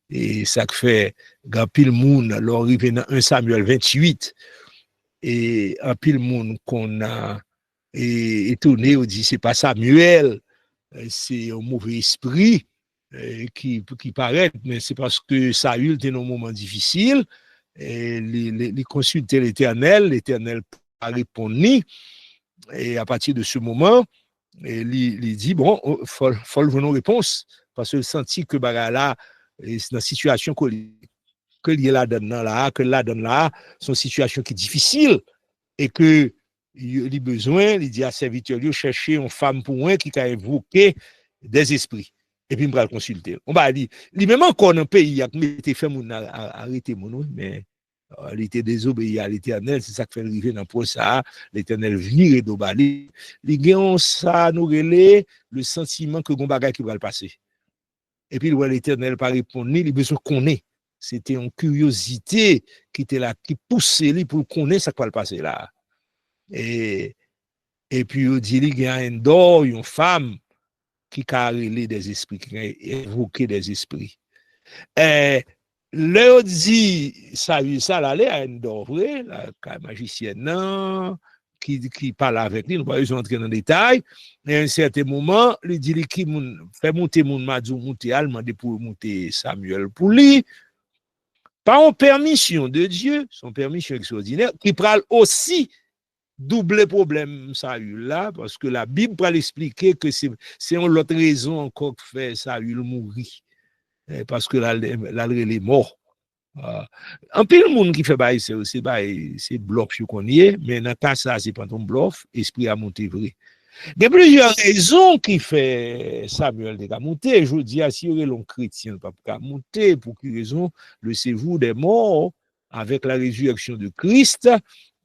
Et ça fait, quand pile moun, alors arrivé dans 1 Samuel 28, et un pile moun qu'on a étonné, on dit c'est pas Samuel, c'est un mauvais esprit qui paraît, mais c'est parce que Saül était dans un moment difficile, et il consultait l'Éternel a répondu, et à partir de ce moment, il dit, bon, il faut le une réponse, parce qu'il sentit que là, c'est dans la situation que il la donne là, que la donne là, son situation qui est difficile, et que il a besoin, il dit à serviteur, il chercher une femme pour moi qui a invoqué des esprits. Et puis, il va le consulter. On va dire, il même encore dans le pays, il a fait arrêter mon mais il était désobéi à l'Éternel, c'est ça qui fait arriver dans le ça, l'Éternel venir et d'obali. Il y a ça, nous relais le sentiment que Gombaga qui va le passer. Et puis, l'Éternel pas répondre, il a besoin qu'on ait. C'était une curiosité qui était là, qui poussait lui pour connaître ça qui va le passer là. Et puis, il dit, il y a un d'or, une femme qui a relé des esprits, qui a évoqué des esprits. Là, dit, ça là, il y a un d'or, vrai, la magicienne, non, qui parle avec lui, nous ne pouvons pas entrer dans les détails. Et à un certain moment, il dit, qui fait monter mon madou, monter allemand, pour monter Samuel pour lui. Par en permission de Dieu, son permission extraordinaire, qui parle aussi double problème Saül là, parce que la Bible va l'expliquer que c'est une autre raison encore que fait Saül mourir, parce que là, il est mort. En pile le monde qui fait bail, c'est bluff qu'on y est, mais dans le cas ça, c'est pas ton bluff, esprit a monté vrai. Il y a plusieurs raisons qui fait Samuel de monter. Je dis, si vous êtes un chrétien, pas monter, pour quelle raison le séjour des morts, avec la résurrection de Christ,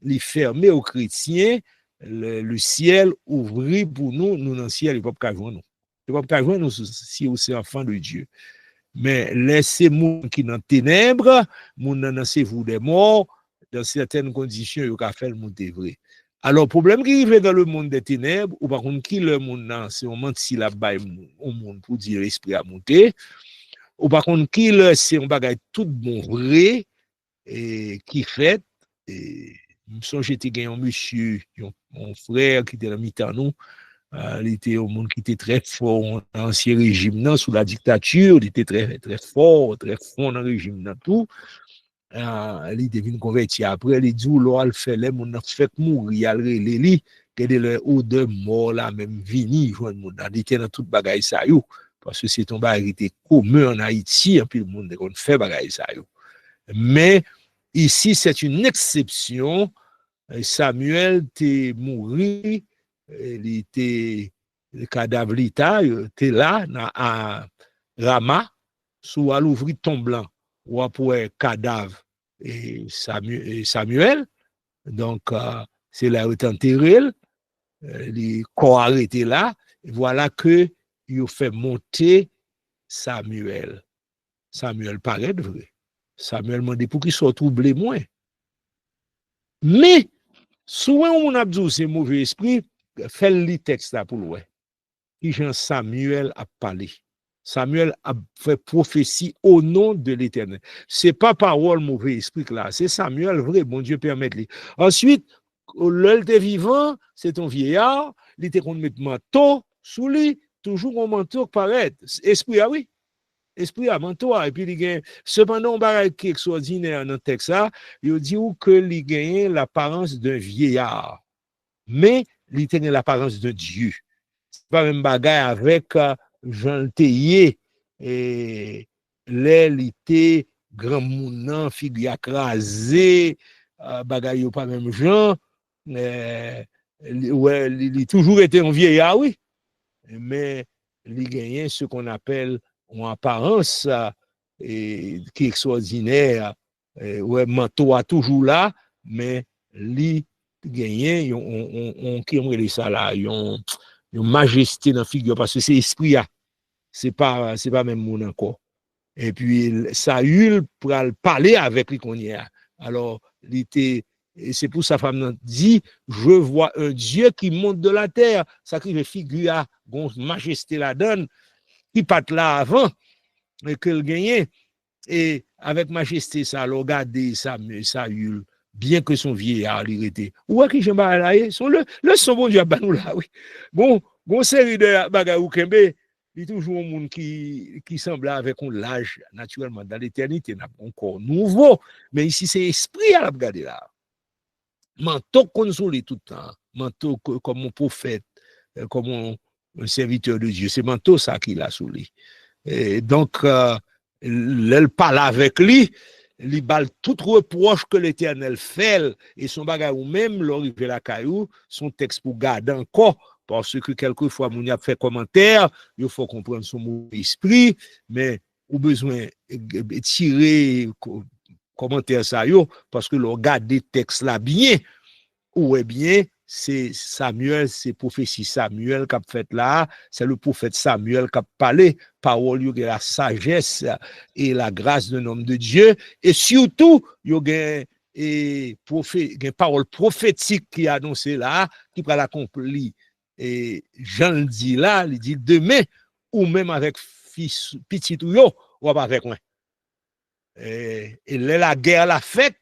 les fermer aux chrétiens, le ciel ouvrit pour nous, nous dans le ciel, il ne peut pas joindre nous. Il ne peut pas joindre nous si vous êtes enfant de Dieu. Mais laissez moun qui dans ténèbres, moun dans séjour des morts, dans certaines conditions, il va faire le monde vrai. Alors, problème qui arrive dans le monde des ténèbres, ou par contre, qui le monde, c'est un menti la baille au monde pour dire l'esprit à monter, ou par contre, qui le, c'est un bagage tout bon vrai, et qui fait, et, je me souviens, j'étais gagné un monsieur, mon frère qui était dans mi-temps, nous, il était un monde qui était très fort dans l'ancien régime, sous la dictature, il était très, très fort dans le régime, tout. Il devine converti après, il dit, l'on fait les moun fait mourir, il y a des odeurs mort là, même vini, il était dans toute bagaille ça, parce que c'est un bagage qui était commun en Haïti, et puis le monde fait bagaille ça. Mais ici, c'est une exception. Samuel était mort, il était, le cadavre était là, à Rama, sous à l'ouvrir ton blanc, ou après cadavre et Samuel. Donc, c'est là où il est enterré, les corps arrêtés là, et voilà que il fait monter Samuel. Samuel paraît vrai. Samuel m'a dit pour qu'il soit troublé moins. Mais, souvent, on a dit c'est mauvais esprit, fait le texte là pour l'ouest. Qui Jean Samuel a parlé. Samuel a fait prophétie au nom de l'Éternel. C'est pas parole mauvais esprit là, c'est Samuel vrai, bon Dieu permette. Ensuite, l'œil était vivant, c'est un vieillard, il était qu'on met manteau sous lui, toujours un manteau paraît. Esprit, ah oui, esprit à manteau, et puis il gagne. Cependant, on va qui est extraordinaire dans le texte là, il dit que il gagne l'apparence d'un vieillard, mais il était l'apparence de Dieu. C'est pas même bagaille avec Jean Théier et l'élité grand mounan figure écrasé bagaille pas même Jean ouais il a toujours été un vieillard oui mais il gagne ce qu'on appelle en apparence qui est extraordinaire ouais manteau a toujours là mais il gagne on qui on ça là une majesté dans la figure parce que c'est esprit c'est pas même mon encore et puis Saül pour parler avec lui qu'on y a alors il était et c'est pour sa femme dit je vois un Dieu qui monte de la terre ça qui figure à majesté la donne qui part là avant et que le gagné et avec majesté ça regardez Saül bien que son vieillard il était ouais qui j'aime là son le son bon Dieu ba nous là oui bon série de bagaille ou kembe il toujours un monde qui semble avec un l'âge naturellement dans l'éternité n'a encore nouveau mais ici c'est esprit à la regarder là manteau consolé tout le temps manteau comme un prophète comme un serviteur de Dieu c'est manteau ça qu'il a sous lui et donc elle parle avec lui il balle tout reproche que l'Éternel fait et son bagage ou même l'arrivée la caillou son texte pour garder encore parce que quelquefois mon y a fait commentaire il faut comprendre son mot esprit mais ou besoin tirer commentaire ça yo parce que le regarder texte là bien ou bien c'est Samuel, c'est prophétie Samuel qui a fait là, c'est le prophète Samuel qui a parlé, parole de la sagesse et la grâce d'un homme de Dieu, et surtout, il y a une parole prophétique qui a annoncé là, qui va l'accomplir. Et Jean le dit là, il dit demain, ou même avec fils, petit ou yo, ou pas avec moi. Et la guerre l'a faite,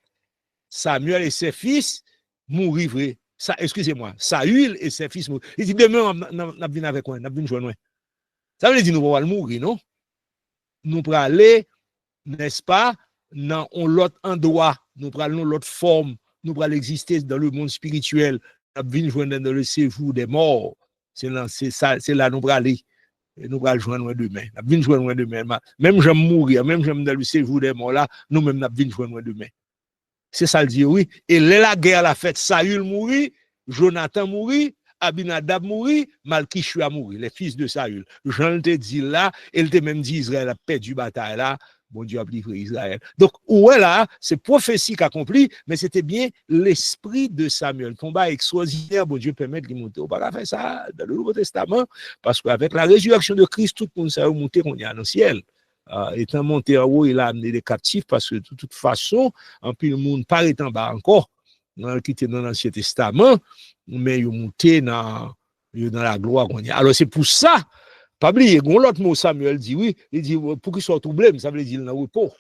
Samuel et ses fils mourront. Ça, excusez-moi, Saül et ses fils mourent. Il dit, demain, on a venu avec moi, on a venu joindre. Ça veut dire, nous allons mourir, non? Nous allons aller, n'est-ce pas, dans l'autre endroit, nous allons dans l'autre forme, nous allons exister dans le monde spirituel, nous allons venir joindre dans le séjour des morts. C'est là, nous allons aller. Et nous allons joindre demain. Nous allons joindre demain. Même j'aime mourir, même j'aime dans le séjour des morts là, nous-mêmes, nous allons joindre demain. C'est ça le dit, oui. Et la guerre l'a fait, Saül mourit, Jonathan mourit, Abinadab mourit, Malkishua mourit, les fils de Saül. Jean te dit là, il te même dit Israël a perdu bataille là, bon Dieu a livré Israël. Donc, ouais là, c'est prophétie qui accomplie, mais c'était bien l'esprit de Samuel. Combat extraordinaire, bon Dieu permet de monter. On ne peut pas faire ça dans le Nouveau Testament, parce qu'avec la résurrection de Christ, tout le monde s'est remonté qu'on y a dans le ciel. Étant monté en haut, il a amené des captifs parce que de toute façon, en plus le monde paraît en bas encore, qui était dans l'Ancien Testament, mais il est monté dans la gloire qu'on y a. Alors c'est pour ça, pas oublier, l'autre mot Samuel dit oui, il dit pour qu'il soit troublé, ça veut dire dans le repos,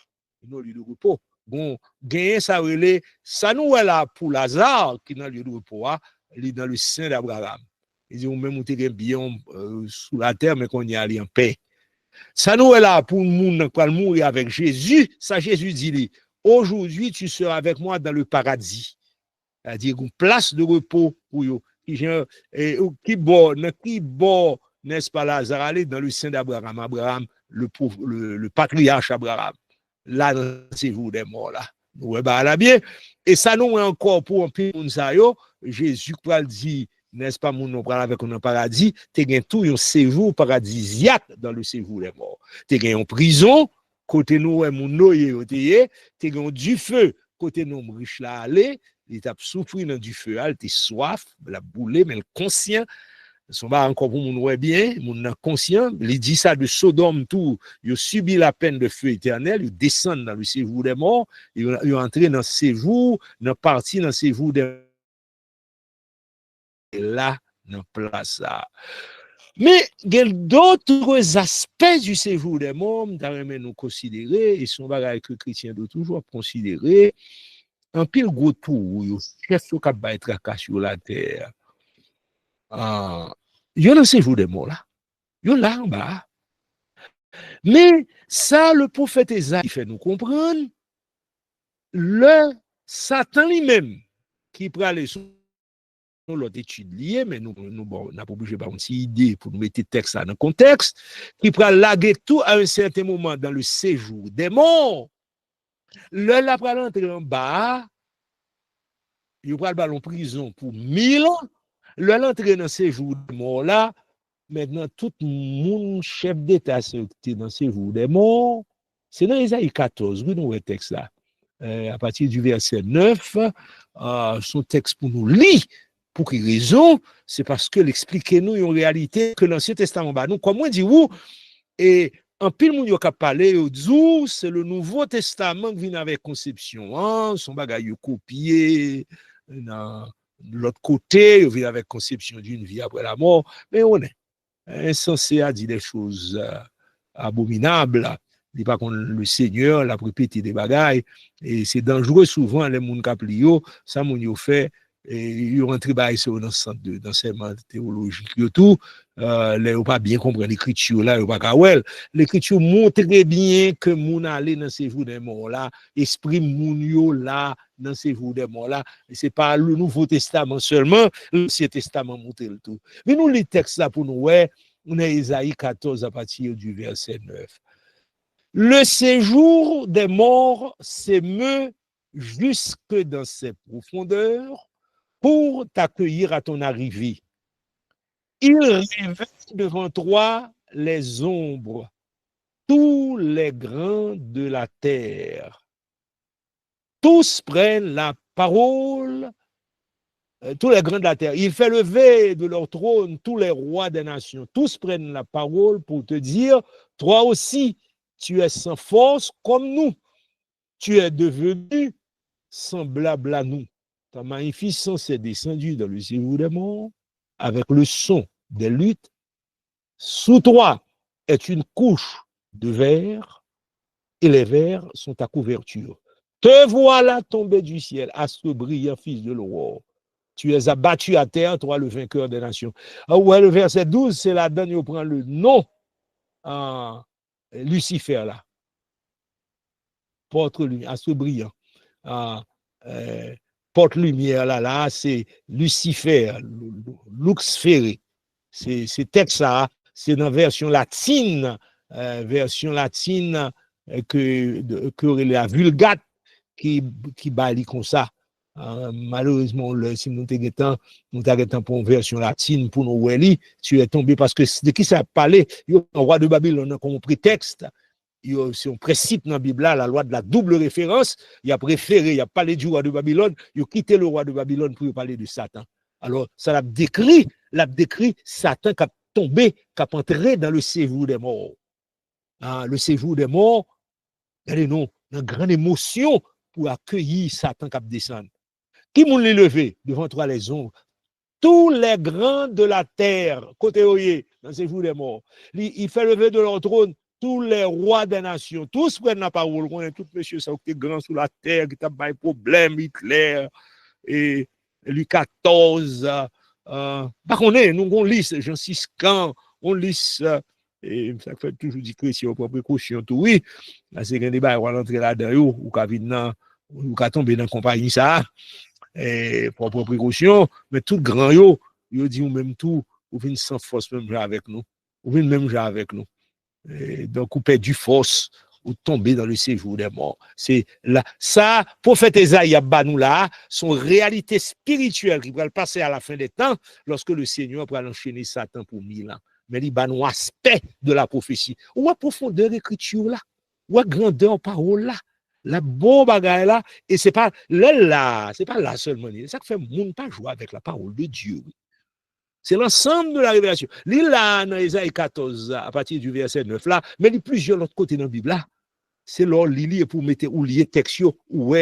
dans le lieu de repos. Bon, gagner ça relais, ça nous est là pour Lazare qui est dans le lieu de repos, il est dans le sein d'Abraham. Il dit, on même monter bien sous la terre, mais qu'on y allait en paix. Ça nous est là pour le monde qui va mourir avec Jésus. Ça, Jésus dit, aujourd'hui, tu seras avec moi dans le paradis. C'est-à-dire une place de repos pour eux. Qui bon, n'est-ce pas, Lazare, aller dans le sein d'Abraham. Abraham, le patriarche Abraham. Là, c'est vous des morts, là. Ouais, bah, là, bien. Et ça nous est encore pour un peu de monde, Jésus dit, n'est-ce pas, mon nom avec un paradis, tu as tout un séjour paradisiaque dans le séjour des morts. Tu as une prison, côté nous, mon noyé, tu as du feu, côté nous, riche là, aller, il t'a souffert dans du feu, il t'a soif, la boule, mais le conscient, son pas encore pour mon bien, mon conscient, il dit ça de Sodome, tout, il subit la peine de feu éternel, il descend dans le séjour des morts, il entré dans le séjour, il parti dans le séjour des morts. Et là, dans place ça. Mais il y a d'autres aspects du séjour des morts, nous considérer, et son bagage que chrétien doit toujours considérer, un pile gros tour, chef qui va être sur la terre. Il y a le séjour des morts là. Il y a là en bas. Mais ça, le prophète Esaïe fait nous comprendre, le Satan lui-même, qui prend les l'autre étude liée, mais nous n'a pas obligé par une idée pour nous mettre le texte dans le contexte, qui prend laguer tout à un certain moment dans le séjour des morts. Le la prend entrer en bas, il prend le ballon prison pour 1000 ans, le l'entrer dans le séjour des morts là, maintenant tout le monde chef d'état dans le séjour des morts, c'est dans Isaïe 14, nous le texte là. À partir du verset 9, son texte pour nous lire. Pour quelle raison? C'est parce que l'expliquez-nous une réalité que l'Ancien Testament, bah, nous, comme on dit, où, et en pile, moun yo ka parlé, c'est le Nouveau Testament qui vient avec conception, hein, son bagage copié, dans l'autre côté, il vient avec conception d'une vie après la mort, mais on est insensé à dire des choses abominables. Il pas qu'on le Seigneur l'a répété des bagailles et c'est dangereux souvent les moun k'ap li yo ça moun yo fait et yo rentre bail sur dans centre d'enseignement théologique yo tout les ou pas bien comprendre l'écriture là ou pas kawel l'écriture montre bien que moun aller dans ces jours des morts là esprit moun yo là dans ces jours des morts là c'est pas le Nouveau Testament seulement l'Ancien Testament montre le tout mais nous les textes là pour nous ouais on est Isaïe 14 à partir du verset 9. Le séjour des morts s'émeut jusque dans ses profondeurs pour t'accueillir à ton arrivée. Il révèle devant toi les ombres, tous les grands de la terre. Tous prennent la parole, tous les grands de la terre. Il fait lever de leur trône tous les rois des nations. Tous prennent la parole pour te dire, toi aussi, tu es sans force comme nous. Tu es devenu semblable à nous. Ta magnificence est descendue dans le séjour des morts avec le son des luttes. Sous toi est une couche de verre et les verres sont ta couverture. Te voilà tombé du ciel, astre brillant, fils de l'aurore. Tu es abattu à terre, toi le vainqueur des nations. Ah ouais, le verset 12, c'est là-dedans, il prend le nom Lucifer là, porte-lumière, astre brillant, porte-lumière là, c'est Lucifer, Luxféré. C'est texte ça, c'est dans la version latine que la Vulgate qui bali comme ça. Malheureusement, si nous t'arrêtons pour une version latine, pour nous weli, tu es tombé parce que de qui ça a parlé, il y a un roi de Babylone comme prétexte, c'est un principe dans la Bible, la loi de la double référence, il a préféré, il a parlé du roi de Babylone, il a quitté le roi de Babylone pour parler de Satan. Alors, ça l'a décrit Satan qui a tombé, qui a entré dans le séjour des morts. Le séjour des morts, regardez, non, une grande émotion pour accueillir Satan qui a descendu. Qui m'ont levé devant toi les ombres? Tous les grands de la terre, côté oyer, dans ces jours des morts. Il fait lever de leur trône tous les rois des nations. Tous prennent la parole. On est tous messieurs, ça qui est grand sur la terre, qui t'a pas problème, Hitler et Louis XIV. Par contre, nous, on lit Jean Siscan, on lit et ça fait toujours dire que si on prend précaution, tout oui. Là, c'est un débat, on va rentrer là-dedans, ou qu'à tomber dans la compagnie, ça. Et propre précaution, mais tout grand yo dit ou même tout, ou vient sans force même avec nous, ou vient même avec nous. Et donc, ou perdu force, ou tomber dans le séjour des morts. C'est là, ça, prophète Esaïe nous là, son réalité spirituelle qui va le passer à la fin des temps, lorsque le Seigneur va enchaîner Satan pour 1000 ans. Mais il va nous aspect de la prophétie. Ou à profondeur d'écriture là, ou à grandeur parole là. La bonne bagaille là, et c'est pas là, c'est pas là seulement. C'est ça qui fait monde pas jouer avec la parole de Dieu. C'est l'ensemble de la révélation. L'île là, dans Isaïe 14, à partir du verset 9 là, mais il y a plusieurs autres côtés dans la Bible là. C'est là, l'île pour mettre ou lier texte, ou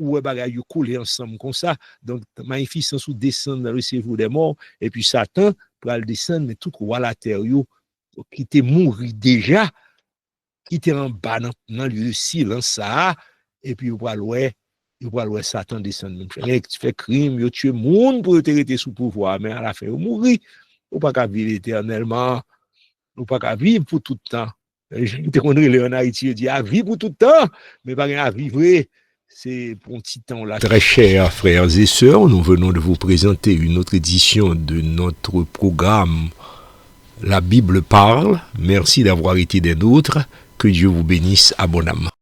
ou bagay yo coulé ensemble comme ça. Donc, magnificence ou descend dans le cerveau des morts, et puis Satan pral descendre, mais tout roi la terre yo, qui était mort déjà, qui était en bas dans le lieu de silence ça, et puis il va Satan descendre. Tu fais crime, tu tues monde pour te rester sous pouvoir, mais à la fin, il mourir. Ou pas qu'à vivre éternellement, ou pas qu'à vivre pour tout le temps. Je te connais en Haïti, je dis à vivre pour tout le temps, mais pas à vivre, c'est pour un petit temps là. Très chers frères et sœurs, nous venons de vous présenter une autre édition de notre programme La Bible parle. Merci d'avoir été des nôtres. Que Dieu vous bénisse abondamment.